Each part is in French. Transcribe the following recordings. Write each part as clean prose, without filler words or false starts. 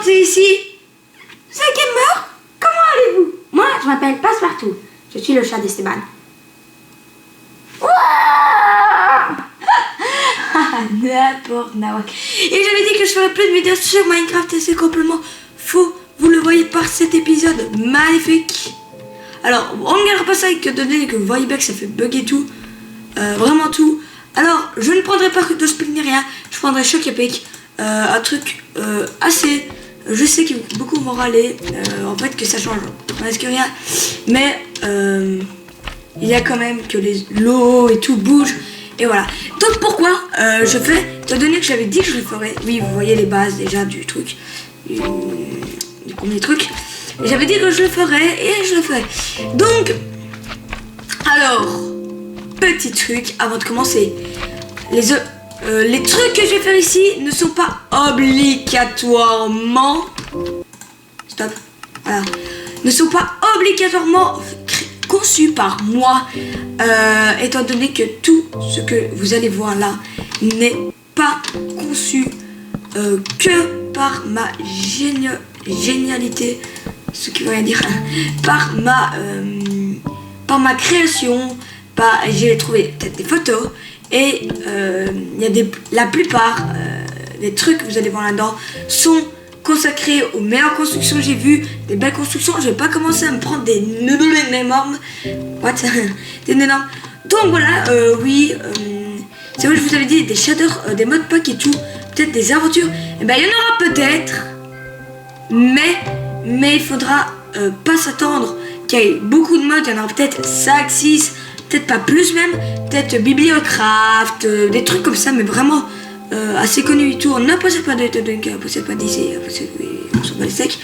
c'est ici. C'est Gamer. Comment allez-vous? Moi, je m'appelle Passepartout. Je suis le chat d'Esteban. N'importe quoi. Et j'avais dit que je ferais plus de vidéos sur Minecraft et c'est complètement faux. Vous le voyez par cet épisode magnifique. Alors, on ne regardera pas ça avec donné que vous voyez bien que ça fait bugger tout. Vraiment tout. Alors, je ne prendrai pas de spin ni rien. Je prendrai Choc Epic. Un truc assez... Je sais que beaucoup vont râler. En fait, que ça change presque rien. Mais il y a quand même que l'eau et tout bouge. Et voilà. Donc pourquoi je fais, étant donné que j'avais dit que je le ferais. Oui, vous voyez les bases déjà du truc. Du premier truc. J'avais dit que je le ferais et je le ferai. Donc, alors, petit truc avant de commencer. Les trucs que je vais faire ici ne sont pas obligatoirement... Stop. Voilà. Ne sont pas obligatoirement conçus par moi. Étant donné que tout ce que vous allez voir là n'est pas conçu que par ma génialité. Ce qui veut rien dire. Par ma création. J'ai trouvé peut-être des photos. Et il y a la plupart des trucs que vous allez voir là-dedans sont consacrés aux meilleures constructions que j'ai vues, des belles constructions. Je vais pas commencer à me prendre des énormes. What? Des énormes. Donc voilà, oui, c'est vrai que je vous avais dit des shaders, des modes pack et tout, peut-être des aventures. Et ben il y en aura peut-être, mais il faudra pas s'attendre qu'il y ait beaucoup de modes. Il y en aura peut-être 5, 6. Peut-être pas plus même, peut-être Bibliocraft, des trucs comme ça, mais vraiment assez connus et tout. On ne possède pas de Dunk, on ne possède pas d'IC, on s'en bat les steaks.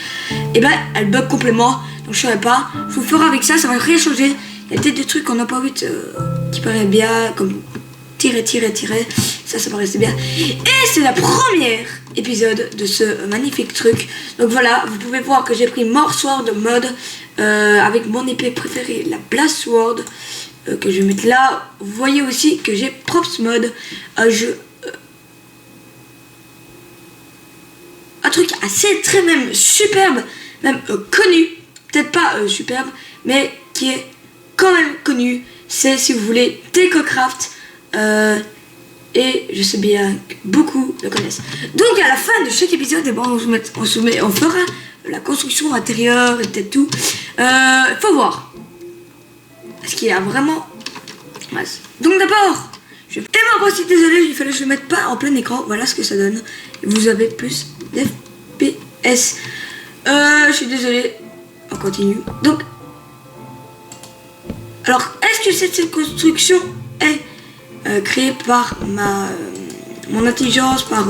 Et ben elle bug complètement, donc je ne saurais pas. Je vous ferai avec ça, ça va rien changer. Il y a peut-être des trucs qu'on n'a pas vu qui paraissent bien, comme tirer. Ça paraissait bien. Et c'est la première épisode de ce magnifique truc. Donc voilà, vous pouvez voir que j'ai pris Morse Sword mode avec mon épée préférée, la Blast Sword. Que je vais mettre là. Vous voyez aussi que j'ai Props mode, un truc assez très même superbe, même connu, peut-être pas superbe, mais qui est quand même connu. C'est, si vous voulez, Decocraft, et je sais bien que beaucoup le connaissent. Donc à la fin de chaque épisode, bon, on fera la construction intérieure et peut-être tout. Faut voir. Parce qu'il y a vraiment masse. Donc d'abord, je vais tellement aussi désolé, il fallait que je le mette pas en plein écran. Voilà ce que ça donne. Vous avez plus d'FPS. Je suis désolé. On continue. Donc, alors, est-ce que cette construction est créée par mon intelligence, par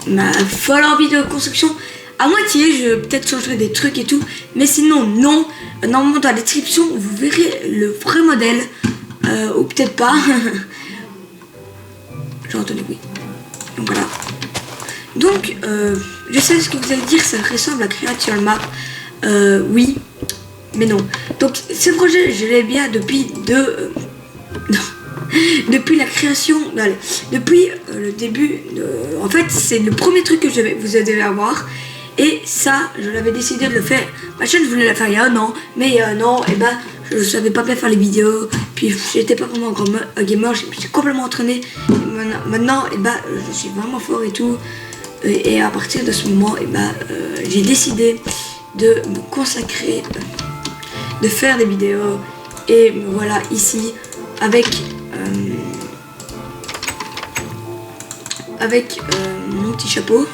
ma folle envie de construction? À moitié, je peut-être changerai des trucs et tout, mais sinon non. Normalement dans la description vous verrez le vrai modèle, ou peut-être pas. J'ai entendu oui. Donc voilà. Donc je sais ce que vous allez dire, ça ressemble à Creation Map. Oui, mais non. Donc ce projet je l'ai bien depuis depuis la création, depuis le début. En fait c'est le premier truc que vous allez avoir. Et ça, je l'avais décidé de le faire. Ma chaîne, je voulais la faire il y a un an. Mais il y a un an, et ben, je savais pas bien faire les vidéos. Puis, j'étais pas vraiment un gamer. Je me suis complètement entraîné. Et maintenant, et ben, je suis vraiment fort et tout. Et à partir de ce moment, et ben, j'ai décidé de me consacrer, de faire des vidéos. Et voilà, ici, avec mon petit chapeau.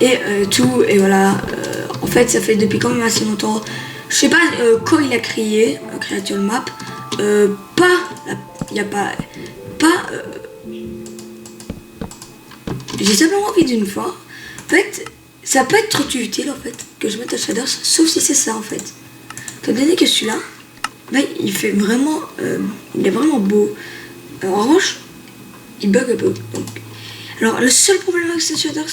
Et tout, et voilà, en fait ça fait depuis quand même assez longtemps. Je sais pas quand il a créé Creation Map, j'ai simplement envie d'une fois. En fait, ça peut être trop utile en fait que je mette un shader, sauf si c'est ça en fait. Étant donné que celui-là, ben, il fait vraiment, il est vraiment beau. En revanche, il bug un peu. Donc. Alors le seul problème avec ce shader,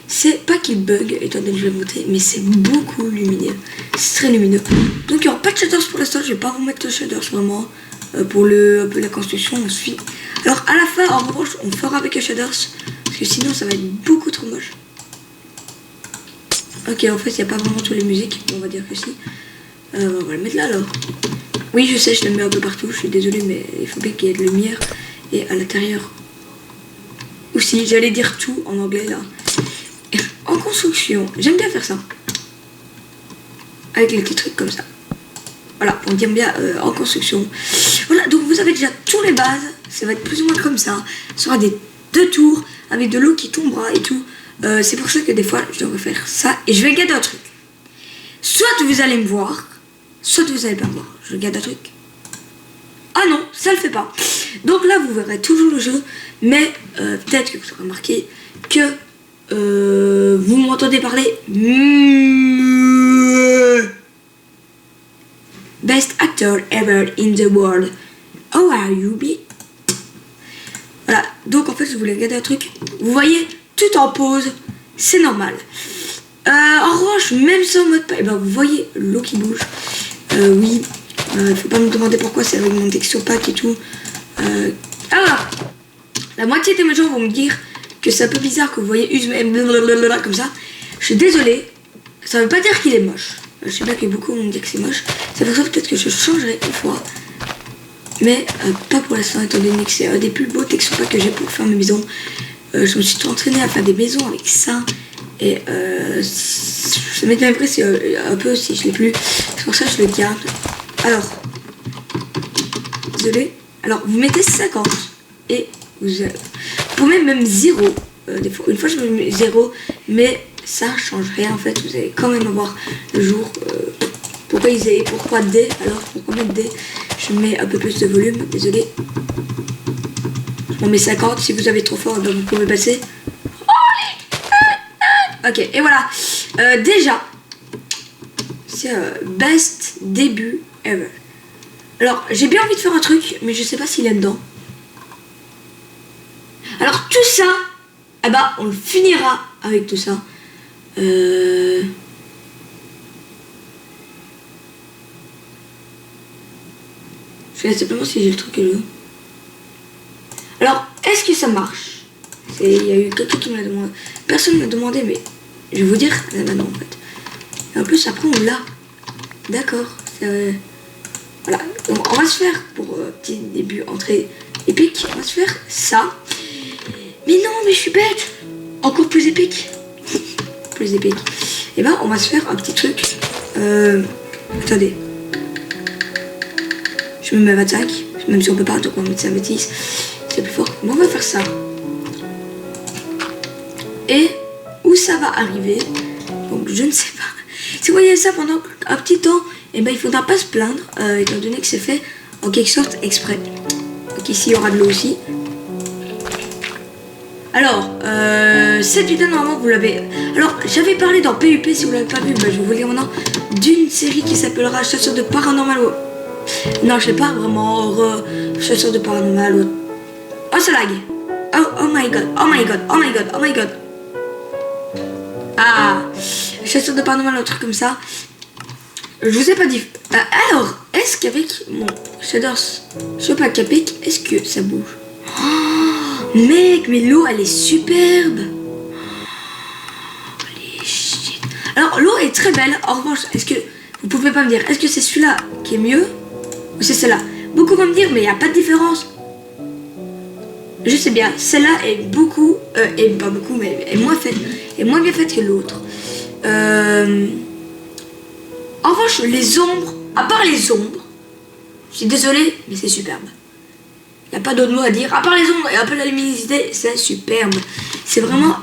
c'est pas qu'il bug, étant donné que je vais monter, mais c'est beaucoup lumineux. C'est très lumineux. Donc il n'y aura pas de shaders pour l'instant. Je vais pas vous mettre de shaders vraiment pour la construction. Ensuite, alors à la fin, en revanche, on fera avec les shaders parce que sinon ça va être beaucoup trop moche. Ok, en fait, il n'y a pas vraiment toutes les musiques. On va dire que si. On va le mettre là alors. Oui, je sais, je le mets un peu partout. Je suis désolée, mais il faut bien qu'il y ait de lumière. Et à l'intérieur aussi, j'allais dire tout en anglais là. Et en construction, j'aime bien faire ça. Avec les petits trucs comme ça. Voilà, on dit bien en construction. Voilà, donc vous avez déjà tous les bases. Ça va être plus ou moins comme ça. Ce sera des 2 tours avec de l'eau qui tombera et tout. C'est pour ça que des fois, je devrais faire ça. Et je vais garder un truc. Soit vous allez me voir, soit vous allez pas me voir. Je garde un truc. Ah non, ça le fait pas. Donc là, vous verrez toujours le jeu. Mais peut-être que vous aurez remarqué que vous m'entendez parler. Best actor ever in the world. How are you, be? Voilà, donc en fait, je voulais regarder un truc. Vous voyez, tout en pause, c'est normal. En revanche, même sans mode pas, ben, vous voyez l'eau qui bouge. Oui, faut pas me demander pourquoi, c'est avec mon texture pack et tout. Alors, la moitié des gens vont me dire que c'est un peu bizarre que vous voyez blablabla comme ça. Je suis désolée, ça veut pas dire qu'il est moche. Je sais pas que beaucoup vont me dire que c'est moche. C'est pour ça peut-être que je changerai une fois. Mais pas pour l'instant, étant donné que c'est un des plus beaux textures packs que j'ai pour faire mes maisons. Je me suis entraînée à faire des maisons avec ça. Et ça m'étonnerait si un peu si je l'ai plus. C'est pour ça que je le garde. Alors, désolé. Alors, vous mettez 50 et vous pouvez même 0. Une fois je me mets 0, mais ça change rien en fait. Vous allez quand même avoir le jour. Pourquoi D? Alors, pourquoi mettre D? Je mets un peu plus de volume. Désolé. Je mets 50. Si vous avez trop fort, donc vous pouvez passer. Ok, et voilà. Déjà, c'est best début ever. Alors, j'ai bien envie de faire un truc, mais je sais pas s'il est dedans. Alors, tout ça, eh ben, on le finira avec tout ça. Je sais simplement si j'ai le truc que je veux. Alors, est-ce que ça marche? Il y a eu quelqu'un qui me l'a demandé. Personne ne m'a demandé, mais je vais vous dire maintenant en fait. Et en plus, après, on l'a. D'accord. Voilà. Donc, on va se faire, pour petit début, entrée épique, on va se faire ça. Mais non, mais je suis bête. Encore plus épique. Plus épique. Et ben, on va se faire un petit truc. Attendez. Je me mets à 25. Même si on peut pas, donc on va mettre ça à 26. C'est plus fort. Mais on va faire ça. Et où ça va arriver, donc je ne sais pas. Si vous voyez ça pendant un petit temps, et ben il faudra pas se plaindre, étant donné que c'est fait en quelque sorte exprès. Donc ici il y aura de l'eau aussi. Alors, cette vidéo normalement vous l'avez. Alors j'avais parlé dans PUP, si vous l'avez pas vu, ben, je vais vous le dire maintenant, d'une série qui s'appellera Chasseur de Paranormal. Non, je sais pas vraiment. Chasseur de Paranormal. Oh ça lag. Oh my god, oh my god, oh my god, oh my god. Ah, chasseur de paranormal, un truc comme ça. Je vous ai pas dit. Alors, est-ce qu'avec mon Shaders, je sais pas Capic, est-ce que ça bouge? Oh, mec, mais l'eau elle est superbe. Holy shit. Alors, l'eau est très belle. En revanche, est-ce que vous pouvez pas me dire, est-ce que c'est celui-là qui est mieux ou c'est celle-là? Beaucoup vont me dire, mais il n'y a pas de différence. Je sais bien, celle-là est beaucoup, et pas beaucoup, mais est moins faite, est moins bien faite que l'autre. En revanche, les ombres, à part les ombres, je suis désolée, mais c'est superbe. Il n'y a pas d'autre mot à dire. À part les ombres et un peu la luminosité, c'est superbe. C'est vraiment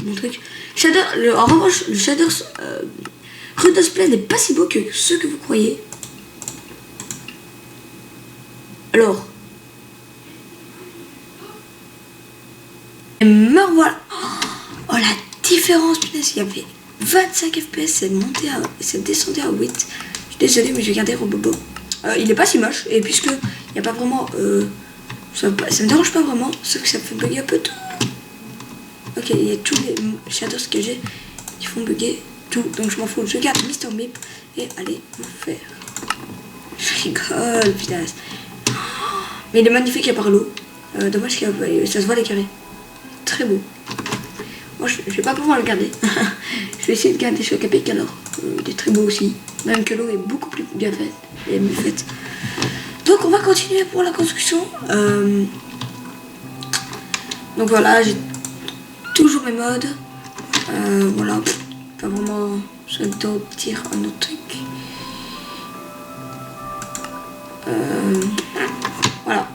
mon truc. En revanche, le Shaders Rudolph's Play n'est pas si beau que ce que vous croyez. Alors. Et me voilà. Oh la différence, punaise, il y avait 25 FPS, c'est descendu à 8. Je suis désolée, mais je vais garder Robobo. Il est pas si moche, et puisque il n'y a pas vraiment. Ça me dérange pas vraiment, sauf que ça me fait bugger un peu tout. Ok, il y a tous les shadows que j'ai qui font bugger tout, donc je m'en fous. Je garde Mr. Mip et allez vous faire. Je rigole, punaise. Mais il est magnifique à part l'eau. Dommage que ça se voit les carrés. Très beau. Moi, je vais pas pouvoir le garder. Je vais essayer de garder Choc Epic alors. Il est très beau aussi. Même que l'eau est beaucoup plus bien faite. Et mieux faite. Donc, on va continuer pour la construction. Donc voilà, j'ai toujours mes modes. Voilà. Pas vraiment. Je vais obtenir un autre truc. Voilà.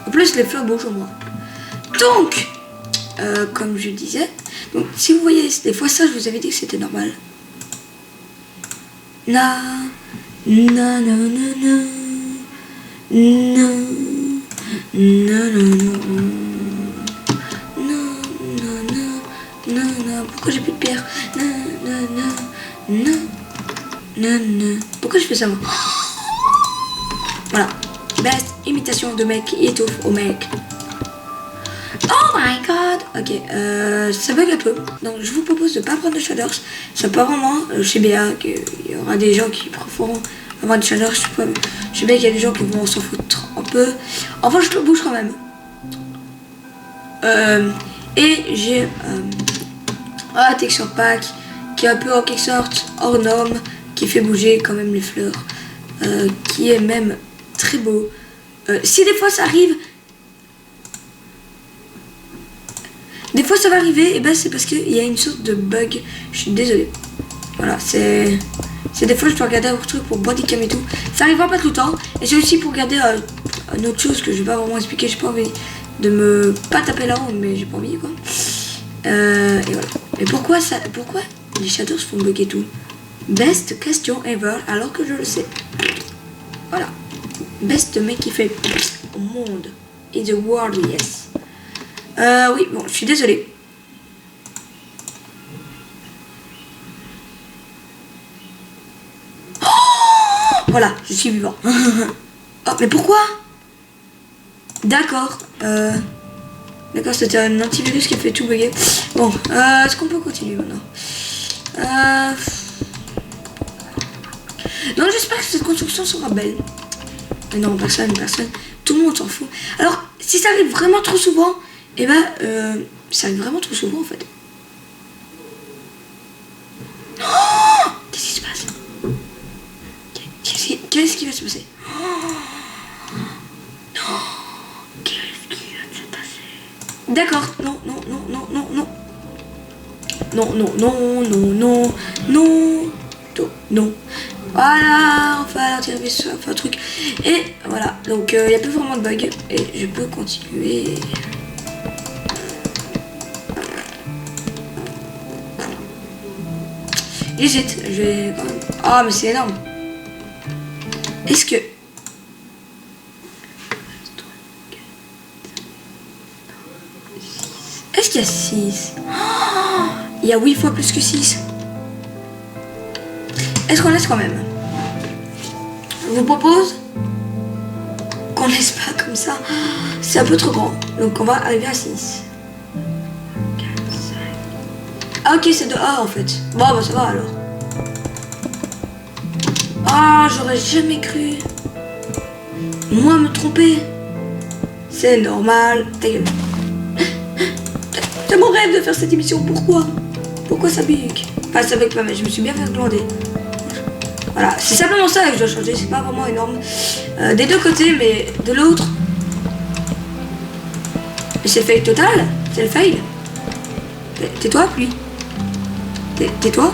En plus, les fleurs bougent au moins. Donc, comme je disais, donc si vous voyez des fois ça, je vous avais dit que c'était normal. Na, na, na, na, na, na, na, na, na. Pourquoi j'ai plus de pierre? Na, na, na, na, na, na. Pourquoi je fais ça moi? Voilà. Best imitation de mec qui étouffe au mec. Oh my god. Ok, ça bug un peu. Donc je vous propose de ne pas prendre de shaders. C'est pas vraiment chez BA qu'il y aura des gens qui préféreront avoir des shaders. Je sais bien qu'il y a des gens qui vont s'en foutre un peu. Enfin je le bouge quand même. Et j'ai un texture pack qui est un peu en quelque sorte hors norme, qui fait bouger quand même les fleurs, qui est même très beau. Si des fois ça arrive, des fois ça va arriver, et ben c'est parce qu'il y a une sorte de bug. Je suis désolée. Voilà, c'est des fois je dois regarder un truc pour bodycam et tout. Ça arrivera pas tout le temps. Et c'est aussi pour regarder une autre chose que je vais pas vraiment expliquer. J'ai pas envie de me pas taper la honte, mais j'ai pas envie quoi. Et voilà. Et pourquoi les shadows font bugger tout? Best question ever, alors que je le sais. Voilà. Best mec qui fait au monde. In the world, yes. Oui, bon, je suis désolée. Oh, voilà, je suis vivant. Oh, mais pourquoi? D'accord. D'accord, c'était un antivirus qui a fait tout bugger. Bon, est-ce qu'on peut continuer maintenant? Non, j'espère que cette construction sera belle. Mais non, personne. Tout le monde s'en fout. Alors, si ça arrive vraiment trop souvent, et ben, ça arrive vraiment trop souvent en fait. Oh, qu'est-ce qui se passe? Qu'est-ce qui va se passer? Non. Qu'est-ce qui va se passer? D'accord. Non. Non. Voilà, enfin un truc. Et voilà, donc il n'y a plus vraiment de bug. Et je peux continuer. J'hésite, je vais quand même. Ah, mais c'est énorme. Est-ce que. Est-ce qu'il y a 6? Il y a 8 fois plus que 6. Est-ce qu'on laisse quand même? Je vous propose qu'on laisse pas comme ça. C'est un peu trop grand. Donc on va arriver à 6. 4, 5. Ah ok, c'est de A en fait. Bon, bah ça va alors. Ah, j'aurais jamais cru. Moi me tromper. C'est normal. Ta gueule. C'est mon rêve de faire cette émission. Pourquoi ça bug? Enfin, ça bug pas, mais je me suis bien fait glander. Voilà, c'est simplement ça que je dois changer, c'est pas vraiment énorme. Des deux côtés, mais de l'autre. Mais c'est le fail total, c'est le fail. Tais-toi, pluie. Tais-toi.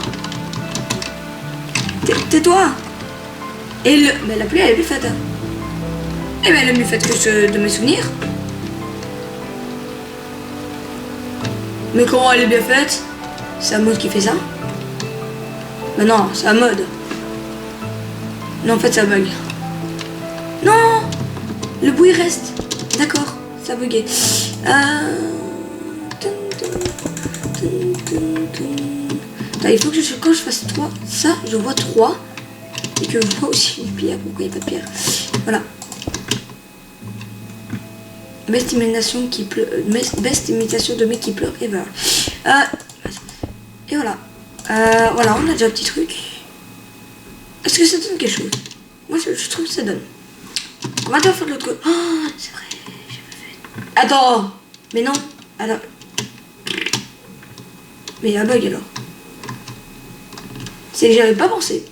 Tais-toi. Et mais la pluie, elle est plus faite. Eh ben, elle est mieux faite que de mes souvenirs. Mais comment elle est bien faite? C'est un mode qui fait ça? Mais non, c'est un mode. Non, en fait, ça bug. Non! Le bruit reste. D'accord, ça a bugué. Il faut que quand je fasse 3, ça, je vois 3. Et que je vois aussi une pierre. Pourquoi il n'y a pas de pierre? Voilà. Best imitation qui pleure. Best imitation de mec qui pleure ever. Et voilà. Voilà, on a déjà un petit truc. Est-ce que ça donne quelque chose? Moi, je trouve que ça donne. On va devoir faire de l'autre côté. Oh, c'est vrai, j'ai pas fait. Attends! Mais non. Alors. Mais il y a un bug alors. C'est que j'avais pas pensé.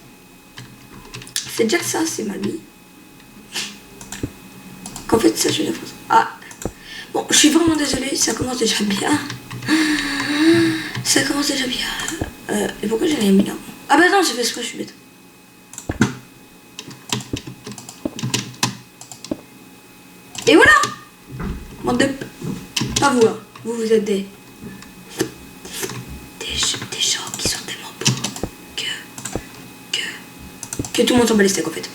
C'est déjà que ça, c'est mal mis. Qu'en fait, ça, je vais la France. Ah. Bon, je suis vraiment désolée, ça commence déjà bien. Ça commence déjà bien. Et pourquoi j'ai rien mis là? Ah bah non, j'ai fait exprès, je suis bête. Et voilà. Bande de... Pas vous, hein. Vous êtes des gens qui sont tellement beaux que tout le monde s'en bat les steaks en fait.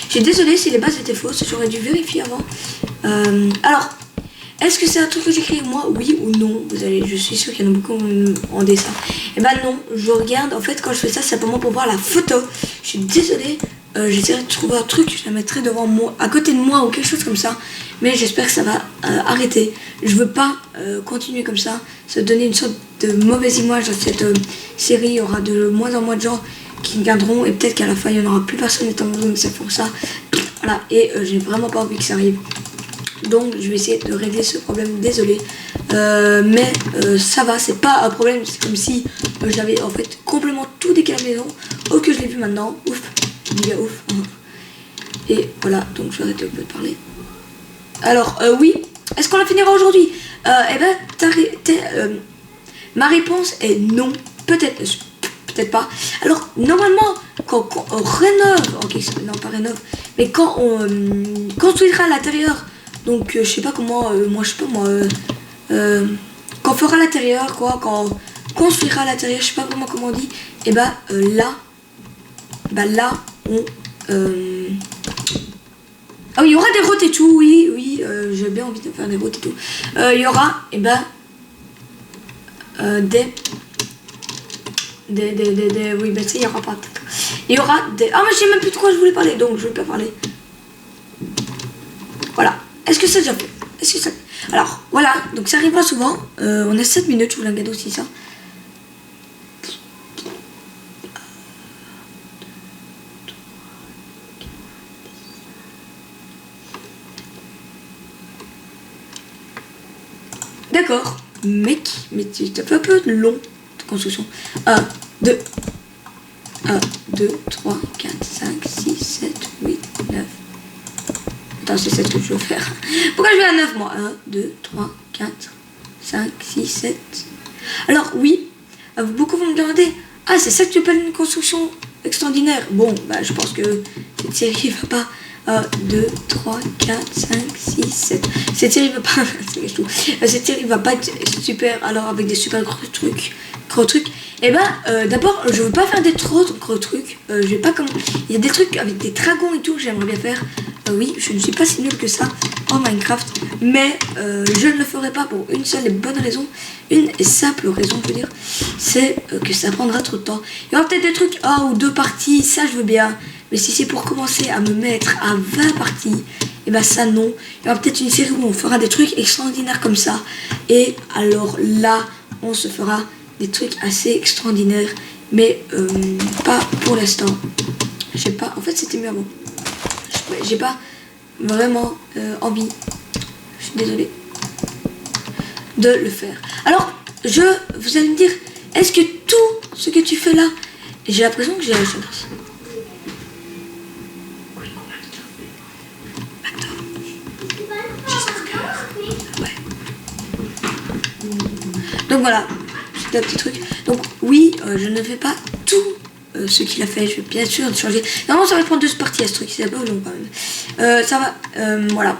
Je suis désolée si les bases étaient fausses, j'aurais dû vérifier avant. Alors, est-ce que c'est un truc que j'écris moi? Oui ou non? Je suis sûre qu'il y en a beaucoup en dessin. Et ben non, je regarde, en fait quand je fais ça, c'est simplement pour voir la photo. Je suis désolée, j'essaierai de trouver un truc, je la mettrai devant moi, à côté de moi ou quelque chose comme ça. Mais j'espère que ça va arrêter. Je veux pas continuer comme ça, se donner une sorte de mauvaise image dans cette série. Il y aura de moins en moins de gens qui regarderont et peut-être qu'à la fin il n'y en aura plus personne étant donné que c'est pour ça. Voilà, et j'ai vraiment pas envie que ça arrive. Donc je vais essayer de régler ce problème, désolé. Mais ça va, c'est pas un problème, c'est comme si j'avais en fait complètement tout décalé à la maison. Oh que je l'ai vu maintenant, ouf, méga ouf. Et voilà, donc je vais arrêter un peu de parler. Alors oui, est-ce qu'on la finira aujourd'hui? Eh ben, ma réponse est non, peut-être pas. Alors normalement quand on rénove, ok, non pas rénove, mais quand on construira l'intérieur, donc je sais pas comment, moi je sais pas moi, quand on fera l'intérieur quoi, quand on construira l'intérieur, je sais pas vraiment comment on dit, et bah là on ah oui, il y aura des routes et tout, oui, j'ai bien envie de faire des routes et tout. Il y aura, et ben, oui, ben, il y aura pas. Il y aura des. Ah, mais je sais même plus de quoi je voulais parler, donc je vais pas parler. Voilà. Est-ce que c'est déjà fait? Est-ce que ça. Alors, voilà, donc ça arrivera souvent. On a 7 minutes, je vous regarde aussi ça. D'accord, mec, mais ça fait un peu long de construction. 1, 2, 3, 4, 5, 6, 7, 8, 9. Attends, c'est 7 que je veux faire. Pourquoi je vais à 9 moi? 1, 2, 3, 4, 5, 6, 7. Alors oui, beaucoup vont me demander, ah c'est ça que tu appelles une construction extraordinaire? Bon, bah je pense que cette série va pas. 1, 2, 3, 4, 5, 6, 7. Cette série va pas. Cette série va pas être super. Alors avec des super gros trucs. Et ben d'abord je veux pas faire des trop gros trucs. Je vais pas comme. Il y a des trucs avec des dragons et tout que j'aimerais bien faire. Oui, je ne suis pas si nul que ça en Minecraft. Mais je ne le ferai pas pour une seule et bonne raison. Une simple raison, je veux dire. C'est que ça prendra trop de temps. Il y aura peut-être des trucs 1 ou 2 parties. Ça je veux bien. Mais si c'est pour commencer à me mettre à 20 parties, et ben ça non. Il y aura peut-être une série où on fera des trucs extraordinaires comme ça. Et alors là, on se fera des trucs assez extraordinaires. Mais pas pour l'instant. J'ai pas. En fait, c'était mieux avant. J'ai pas vraiment envie. Je suis désolée. De le faire. Alors, vous allez me dire, est-ce que tout ce que tu fais là, j'ai l'impression que j'ai la chance. Donc voilà, c'était un petit truc. Donc oui, je ne fais pas tout ce qu'il a fait. Je vais bien sûr changer. Normalement, ça va prendre 2 parties à ce truc. C'est un peu long quand même. Ça va, voilà.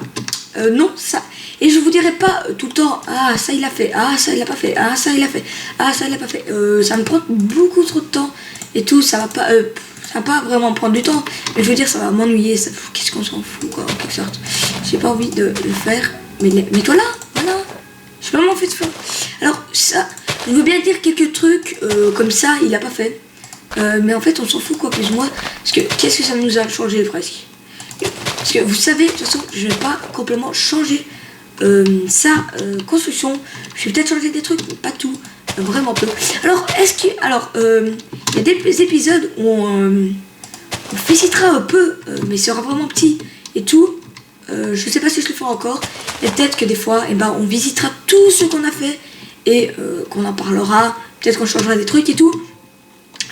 Non, ça. Et je vous dirai pas tout le temps, ah ça il a fait, ah ça il a pas fait, ah ça il a fait, ah ça il a pas fait. Ça me prend beaucoup trop de temps et tout. Ça va pas vraiment prendre du temps. Mais je veux dire, ça va m'ennuyer. Qu'est-ce qu'on s'en fout quoi, en quelque sorte. J'ai pas envie de le faire. Mais mets-toi là, voilà. Je suis vraiment fait de faire. Alors ça, je veux bien dire quelques trucs comme ça, il a pas fait. Mais en fait, on s'en fout quoi, plus ou moins. Parce que qu'est-ce que ça nous a changé presque? Parce que vous savez, de toute façon, je vais pas complètement changer sa construction. Je vais peut-être changer des trucs, mais pas tout. Vraiment peu. Alors, il y a des épisodes où on visitera un peu, mais ce sera vraiment petit et tout. je sais pas si je le ferai encore. Et peut-être que des fois, eh ben, on visitera tout ce qu'on a fait. Et qu'on en parlera. Peut-être qu'on changera des trucs et tout.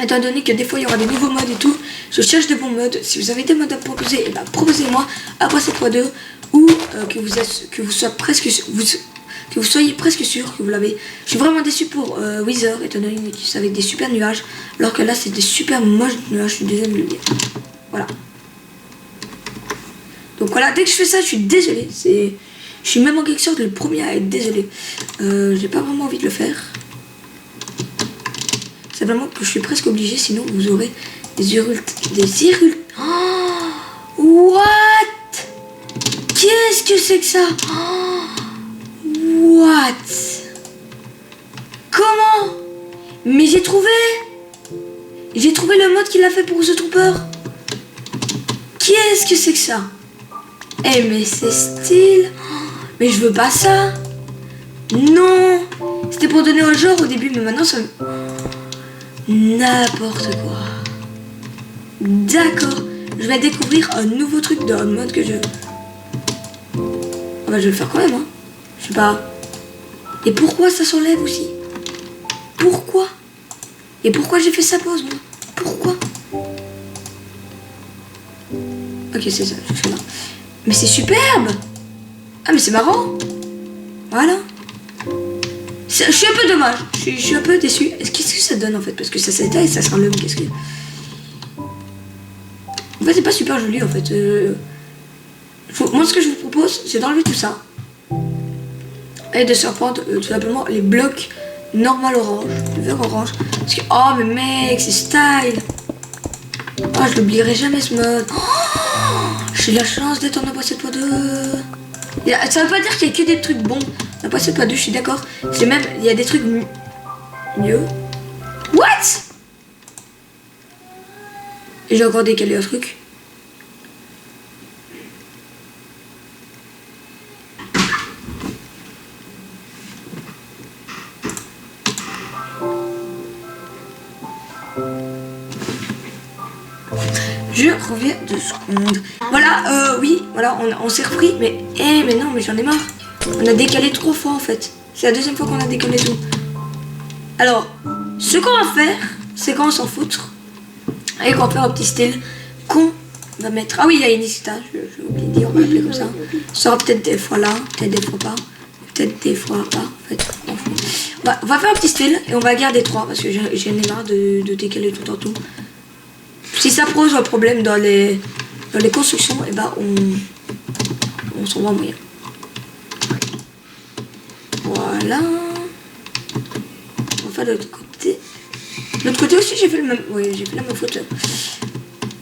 Étant donné que des fois il y aura des nouveaux modes et tout, je cherche de bons modes. Si vous avez des modes à proposer, eh ben, proposez-moi à Bracelet.2 ou que vous soyez presque sûr que vous l'avez. Je suis vraiment déçu pour Wither, étant donné que c'est avec des super nuages, alors que là c'est des super moches nuages. Je suis désolée de le dire. Voilà. Donc voilà, dès que je fais ça, je suis désolée. Je suis même en quelque sorte le premier à être désolé. J'ai pas vraiment envie de le faire. C'est vraiment que je suis presque obligée, sinon vous aurez des Oh, what? Qu'est-ce que c'est que ça? Oh, what? Comment? Mais j'ai trouvé le mode qu'il a fait pour The Trooper. Qu'est-ce que c'est que ça? Eh mais c'est style. Mais je veux pas ça. Non. C'était pour donner un genre au début, mais maintenant ça... N'importe quoi. D'accord. Je vais découvrir un nouveau truc dans le mode que je... Ah bah je vais le faire quand même, hein. Je sais pas. Et pourquoi ça s'enlève aussi? Pourquoi? Et pourquoi j'ai fait sa pause, moi? Pourquoi? Ok, c'est ça, je fais là. Mais c'est superbe. Ah mais c'est marrant. Voilà. Je suis un peu dommage. Je suis un peu déçu. Qu'est-ce que ça donne en fait? Parce que ça s'éteint et ça s'enlève. Qu'est-ce que... En fait, c'est pas super joli en fait. Moi, ce que je vous propose, c'est d'enlever tout ça. Et de se reprendre tout simplement les blocs normal orange. Le vert orange. Parce que... Oh, mais mec, c'est style. Oh, je l'oublierai jamais ce mode. Oh, j'ai la chance d'être en Bracelet.2. Ça veut pas dire qu'il y a que des trucs bons. Bracelet.2, je suis d'accord. C'est même, il y a des trucs mieux. What? Et j'ai encore décalé un truc. Je reviens 2 secondes. Voilà, oui, voilà, on s'est repris, mais non, mais j'en ai marre. On a décalé 3 fois en fait. C'est la 2e fois qu'on a décalé tout. Alors, ce qu'on va faire, c'est qu'on s'en foutre. Et qu'on va faire un petit style qu'on va mettre. Ah oui, il y a Inicita, je vais oublier de dire, on va l'appeler comme ça. Ça sera peut-être des fois là, peut-être des fois pas. Peut-être des fois pas, en fait. On va faire un petit style et on va garder 3 parce que j'ai marre de décaler tout en tout. Si ça pose un problème dans les constructions, et ben on s'en va en moyen. Voilà. On va faire de l'autre côté. De l'autre côté aussi j'ai fait le même. Oui, j'ai fait la même faute.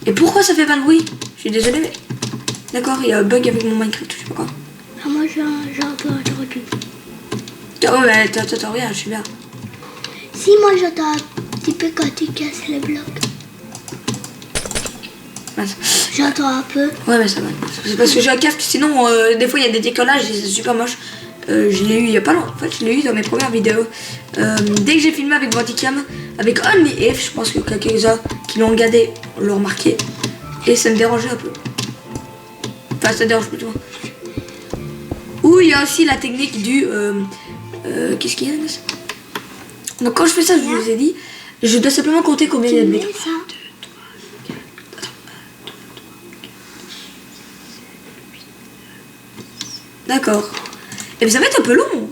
Et pourquoi ça fait pas de bruit? Je suis désolée mais. D'accord, il y a un bug avec mon Minecraft, je sais pas quoi. Ah, moi j'ai un peu entendu. Oh mais t'entends rien, je suis bien. Si moi j'entends un petit peu quand tu casses les blocs. J'entends un peu. Ouais mais ça va. C'est parce que j'ai un casque, sinon des fois il y a des décollages et c'est super moche. Je l'ai eu il y a pas longtemps. En fait je l'ai eu dans mes premières vidéos. Dès que j'ai filmé avec Bandicam, avec Only If, je pense que quelques-uns qui l'ont regardé l'ont remarqué. Et ça me dérangeait un peu. Enfin ça dérange plutôt. Ou il y a aussi la technique du... qu'est-ce qu'il y a là? Donc quand je fais ça, je vous ai dit, je dois simplement compter combien il y a de mètres. D'accord. Et ça va être un peu long.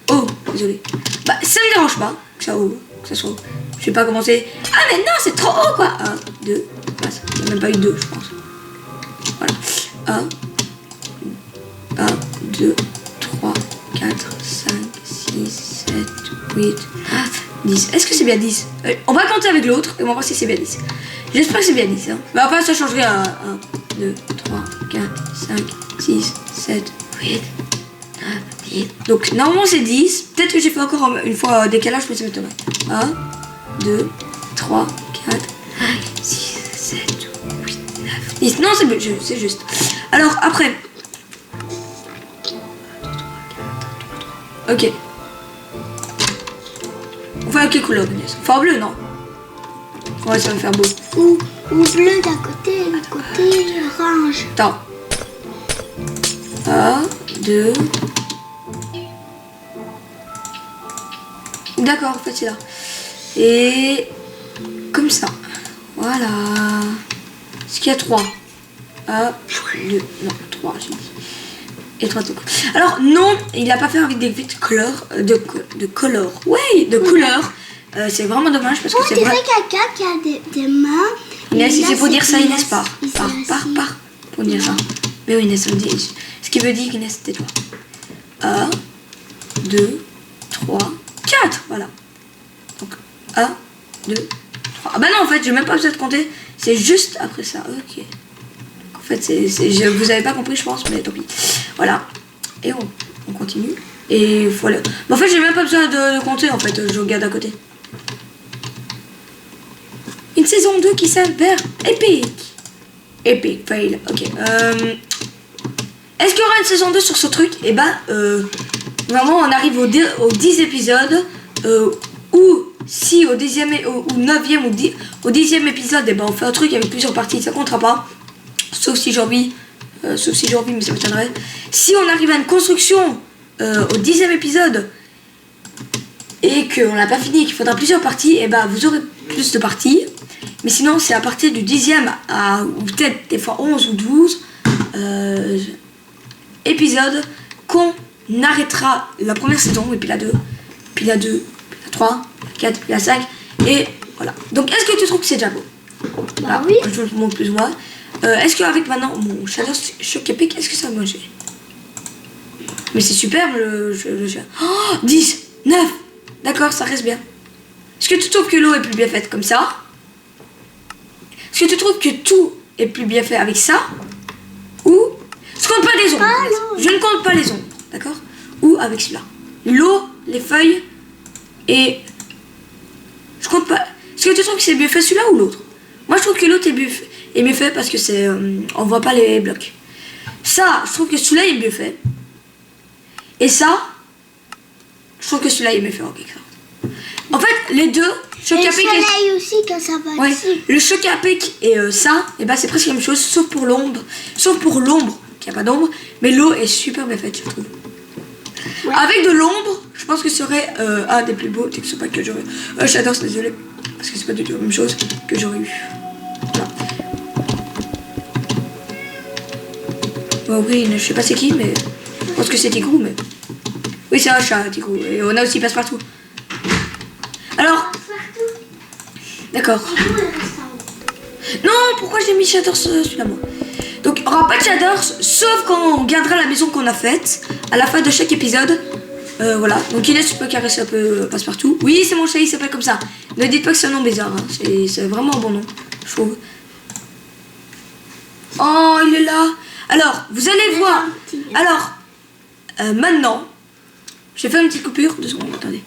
Oh, désolé. Bah, ça me dérange pas que ça ouvre, que ça soit. Je vais pas commencer. Ah, mais non, c'est trop haut quoi. 1, 2, il n'y a même pas eu 2, je pense. Voilà. 1, 2, 3, 4, 5, 6, 7, 8, 10. Est-ce que c'est bien 10? On va compter avec l'autre et on va voir si c'est bien 10. J'espère que c'est bien 10. Hein. Mais après, ça changerait à 1, 2, 3, 4, 5, 6, 7, 8, 9, 10. Donc, normalement, c'est 10. Peut-être que j'ai fait encore une fois un décalage, mais ça m'étonnerait. 1, 2, 3, 4, 5, 6, 7, 8, 9, 10. Non, c'est juste. Alors, après. Ok. On fait à quelle couleur, Agnès? Enfin, en bleu, non? Ouais, ça va faire beau. Ou bleu d'un côté, de l'autre côté orange. Attends. 2. D'accord, en fait c'est là. Et comme ça. Voilà. Est-ce qu'il y a 3? 1, 2, non, 3 j'ai dit. Et 3 tout. Alors non, il n'a pas fait avec des vitres de couleur. Oui, de couleur. C'est vraiment dommage parce que On c'est dirait vrai. quelqu'un qui a des mains. Inès, Et là, c'est pour dire ça, il Inès, a- part. il s'est Part. assis. Pour dire ça. Mais oui, Inès, on dit. Ce qui veut dire, Inès, tais-toi. 1, 2, 3, 4. Voilà. Donc 1, 2, 3. Ah bah non, en fait, j'ai même pas besoin de compter. C'est juste après ça. Ok. Donc, en fait, vous avez pas compris, je pense, mais tant pis. Voilà. Et on continue. Et voilà. Mais en fait, j'ai même pas besoin de compter, en fait. Je regarde à côté. Une saison 2 qui s'avère épique. Epic fail. Ok. Est-ce qu'il y aura une saison 2 sur ce truc? Et ben, vraiment, on arrive au 10 épisodes. Ou si au 10e, au 9e au 10e épisode, et ben, on fait un truc avec plusieurs parties. Ça comptera pas. Sauf si j'ai envie. Mais ça m'étonnerait. Si on arrive à une construction au 10e épisode et qu'on l'a pas fini et qu'il faudra plusieurs parties, et ben, vous aurez plus de parties. Mais sinon, c'est à partir du 10e ou peut-être des fois 11 ou 12 épisodes qu'on arrêtera la première saison, et puis la 2, puis la 2, puis la 3, la 4, puis la 5, et voilà. Donc, est-ce que tu trouves que c'est déjà beau? Bah oui. Je vous montre plus ou moins. Est-ce qu'avec maintenant mon Shadow Shock Epic, est-ce que ça va manger? Mais c'est superbe le jeu. Oh, 10, 9, d'accord, ça reste bien. Est-ce que tu trouves que l'eau est plus bien faite comme ça? Est-ce que tu trouves que tout est plus bien fait avec ça? Ou je compte pas les ombres. Je ne compte pas les ombres, d'accord? Ou avec cela. L'eau, les feuilles et je compte pas. Est-ce que tu trouves que c'est mieux fait celui-là ou l'autre? Moi je trouve que l'autre est mieux fait parce que c'est on voit pas les blocs. Ça, je trouve que celui-là est mieux fait. Et ça, je trouve que celui-là est mieux fait en quelque sorte. En fait, les deux, Et le soleil aussi, quand ça va ouais, dessus. le choc à pic et ça, et ben c'est presque la même chose, sauf pour l'ombre. Sauf pour l'ombre, qu'il n'y a pas d'ombre, mais l'eau est super bien faite, je trouve. Ouais. Avec de l'ombre, je pense que ce serait un des plus beaux textes pas que j'aurais. J'adore, c'est désolé, parce que c'est pas du tout la même chose que j'aurais eu. Voilà. Bon, oui, je sais pas c'est qui, mais je pense que c'est Tigrou, mais. Oui, c'est un chat, Tigrou. Et on a aussi Passepartout. Alors, d'accord. Non, pourquoi j'ai mis Shaders celui-là moi? Donc il n'y aura pas de Shaders sauf quand on gardera la maison qu'on a faite à la fin de chaque épisode. Voilà, donc Inès tu peux caresser un peu Passepartout. Oui, c'est mon chat, il s'appelle comme ça. Ne dites pas que c'est un nom bizarre, hein. C'est vraiment un bon nom, je trouve. Oh, il est là. Alors, vous allez voir. Alors, maintenant, je vais faire une petite coupure. 2 secondes, attendez.